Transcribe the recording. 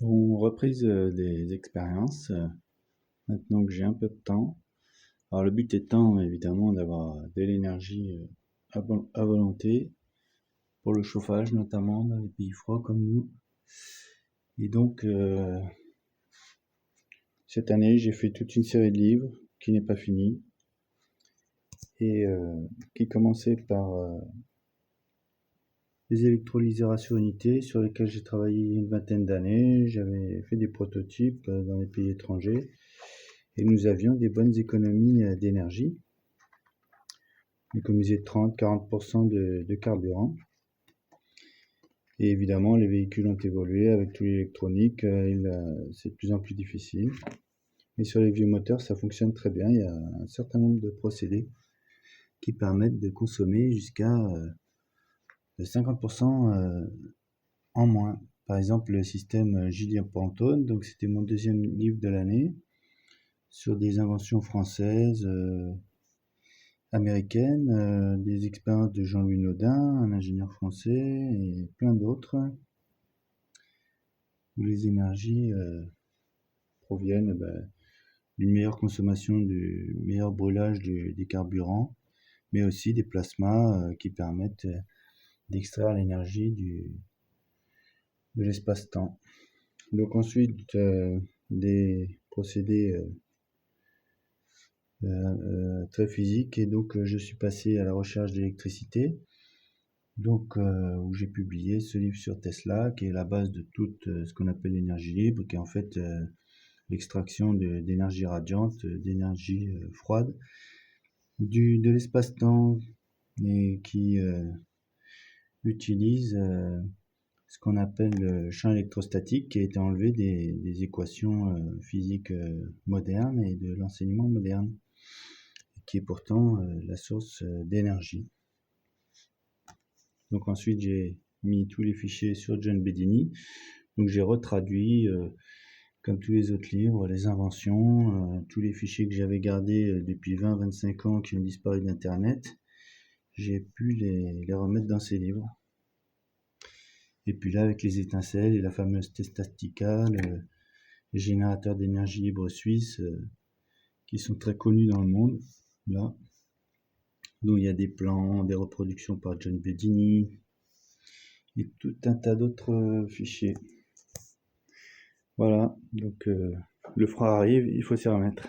Reprise des expériences, maintenant que j'ai un peu de temps. Alors le but étant évidemment d'avoir de l'énergie à volonté, pour le chauffage notamment dans les pays froids comme nous. Et donc cette année j'ai fait toute une série de livres qui n'est pas finie et qui commençait par les électrolyseurs à unité sur lesquels j'ai travaillé une vingtaine d'années. J'avais fait des prototypes dans les pays étrangers et nous avions des bonnes économies d'énergie. On économisait 30-40% de carburant. Et évidemment, les véhicules ont évolué avec tout l'électronique, c'est de plus en plus difficile. Mais sur les vieux moteurs, ça fonctionne très bien. Il y a un certain nombre de procédés qui permettent de consommer jusqu'à 50% en moins. Par exemple, le système Julien Pantone, donc c'était mon deuxième livre de l'année, sur des inventions françaises, américaines, des expériences de Jean-Louis Naudin, un ingénieur français, et plein d'autres, où les énergies proviennent d'une meilleure consommation, du meilleur brûlage des carburants, mais aussi des plasmas qui permettent d'extraire l'énergie de l'espace-temps. Donc ensuite, des procédés très physiques, et donc je suis passé à la recherche d'électricité, donc où j'ai publié ce livre sur Tesla, qui est la base de tout ce qu'on appelle l'énergie libre, qui est en fait l'extraction d'énergie radiante, d'énergie froide, de l'espace-temps, et qui utilise ce qu'on appelle le champ électrostatique, qui a été enlevé des équations physiques modernes et de l'enseignement moderne, qui est pourtant la source d'énergie. Donc ensuite j'ai mis tous les fichiers sur John Bedini, donc j'ai retraduit comme tous les autres livres, les inventions, tous les fichiers que j'avais gardés depuis 20-25 ans qui ont disparu d'internet, j'ai pu les remettre dans ces livres. Et puis là, avec les étincelles et la fameuse Testatica, les générateurs d'énergie libre suisses, qui sont très connus dans le monde, là, dont il y a des plans, des reproductions par John Bedini, et tout un tas d'autres fichiers. Voilà, donc le froid arrive, il faut s'y remettre.